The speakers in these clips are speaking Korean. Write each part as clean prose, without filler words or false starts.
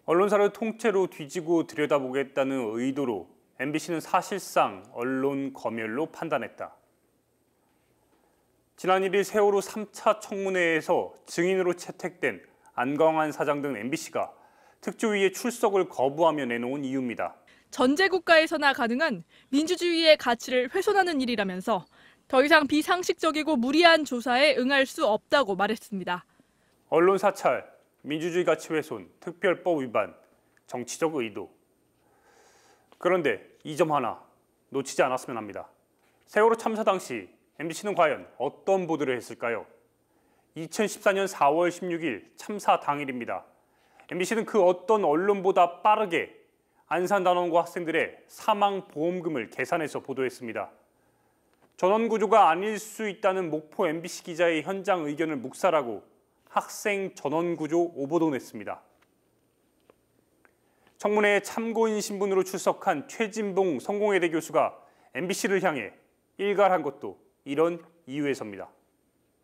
언론사를 통째로 뒤지고 들여다보겠다는 의도로 MBC는 사실상 언론 검열로 판단했다. 지난 1일 세월호 3차 청문회에서 증인으로 채택된 안광한 사장 등 MBC가 특조위의 출석을 거부하며 내놓은 이유입니다. 전제 국가에서나 가능한 민주주의의 가치를 훼손하는 일이라면서 더 이상 비상식적이고 무리한 조사에 응할 수 없다고 말했습니다. 언론 사찰, 민주주의 가치 훼손, 특별법 위반, 정치적 의도. 그런데 이 점 하나 놓치지 않았으면 합니다. 세월호 참사 당시 MBC는 과연 어떤 보도를 했을까요? 2014년 4월 16일 참사 당일입니다. MBC는 그 어떤 언론보다 빠르게 안산단원고 학생들의 사망 보험금을 계산해서 보도했습니다. 전원구조가 아닐 수 있다는 목포 MBC 기자의 현장 의견을 묵살하고 학생 전원구조 오보도 냈습니다. 청문회에 참고인 신분으로 출석한 최진봉 성공회대 교수가 MBC를 향해 일갈한 것도 이런 이유에서입니다.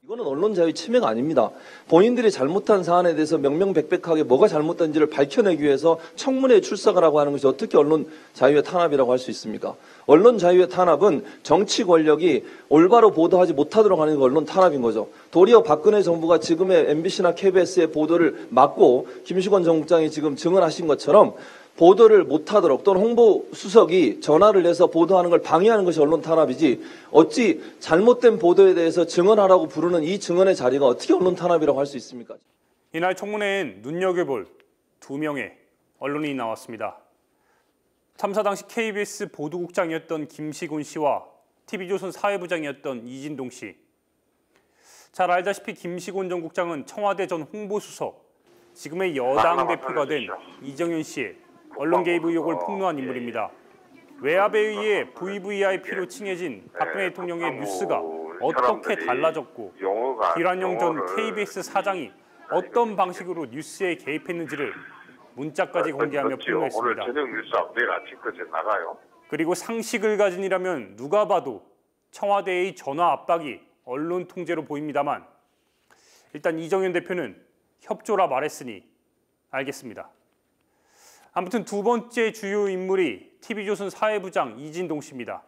이거는 언론 자유 침해가 아닙니다. 본인들이 잘못한 사안에 대해서 명명백백하게 뭐가 잘못된지를 밝혀내기 위해서 청문회에 출석하라고 하는 것이 어떻게 언론 자유의 탄압이라고 할 수 있습니까? 언론 자유의 탄압은 정치 권력이 올바로 보도하지 못하도록 하는 게 언론 탄압인 거죠. 도리어 박근혜 정부가 지금의 MBC나 KBS의 보도를 막고 김시권 정국장이 지금 증언하신 것처럼 보도를 못하도록 또는 홍보수석이 전화를 내서 보도하는 걸 방해하는 것이 언론 탄압이지 어찌 잘못된 보도에 대해서 증언하라고 부르는 이 증언의 자리가 어떻게 언론 탄압이라고 할 수 있습니까? 이날 청문회엔 눈여겨볼 2명의 언론인이 나왔습니다. 참사 당시 KBS 보도국장이었던 김시곤 씨와 TV조선 사회부장이었던 이진동 씨. 잘 알다시피 김시곤 전 국장은 청와대 전 홍보수석, 지금의 여당 대표가 된 이정현 씨의 언론 개입 의혹을 폭로한 인물입니다. 외압에 의해 VVIP로 칭해진 박근혜 대통령의 뉴스가 어떻게 달라졌고 기란영 전 KBS 사장이 어떤 방식으로 뉴스에 개입했는지를 문자까지 공개하며 폭로했습니다. 그리고 상식을 가진 이라면 누가 봐도 청와대의 전화 압박이 언론 통제로 보입니다만 일단 이정현 대표는 협조라 말했으니 알겠습니다. 아무튼 두 번째 주요 인물이 TV조선 사회부장 이진동 씨입니다.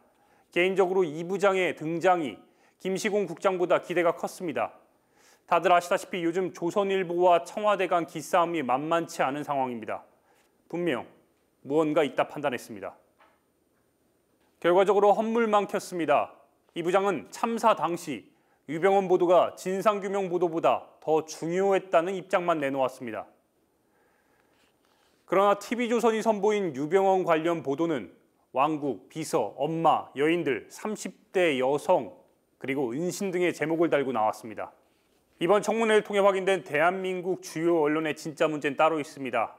개인적으로 이 부장의 등장이 김시곤 국장보다 기대가 컸습니다. 다들 아시다시피 요즘 조선일보와 청와대 간 기싸움이 만만치 않은 상황입니다. 분명 무언가 있다 판단했습니다. 결과적으로 헛물만 켰습니다. 이 부장은 참사 당시 유병헌 보도가 진상규명 보도보다 더 중요했다는 입장만 내놓았습니다. 그러나 TV조선이 선보인 유병헌 관련 보도는 왕국, 비서, 엄마, 여인들, 30대 여성, 그리고 은신 등의 제목을 달고 나왔습니다. 이번 청문회를 통해 확인된 대한민국 주요 언론의 진짜 문제는 따로 있습니다.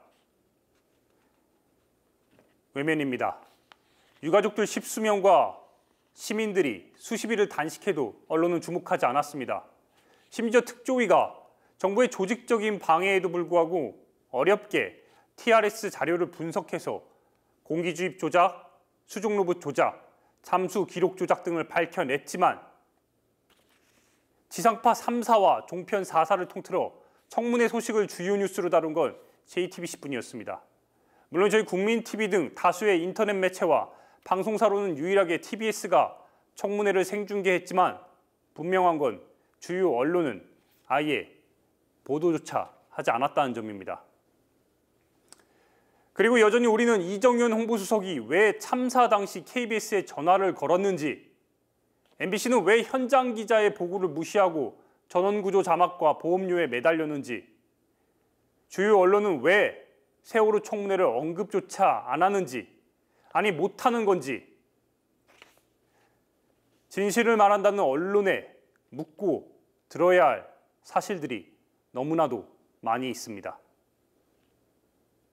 외면입니다. 유가족들 십수명과 시민들이 수십일을 단식해도 언론은 주목하지 않았습니다. 심지어 특조위가 정부의 조직적인 방해에도 불구하고 어렵게 TRS 자료를 분석해서 공기 주입 조작, 수중 로봇 조작, 잠수 기록 조작 등을 밝혀냈지만 지상파 3사와 종편 4사를 통틀어 청문회 소식을 주요 뉴스로 다룬 건 JTBC뿐이었습니다. 물론 저희 국민TV 등 다수의 인터넷 매체와 방송사로는 유일하게 TBS가 청문회를 생중계했지만 분명한 건 주요 언론은 아예 보도조차 하지 않았다는 점입니다. 그리고 여전히 우리는 이정현 홍보수석이 왜 참사 당시 KBS에 전화를 걸었는지, MBC는 왜 현장 기자의 보고를 무시하고 전원구조 자막과 보험료에 매달렸는지, 주요 언론은 왜 세월호 청문회를 언급조차 안 하는지, 아니 못하는 건지, 진실을 말한다는 언론에 묻고 들어야 할 사실들이 너무나도 많이 있습니다.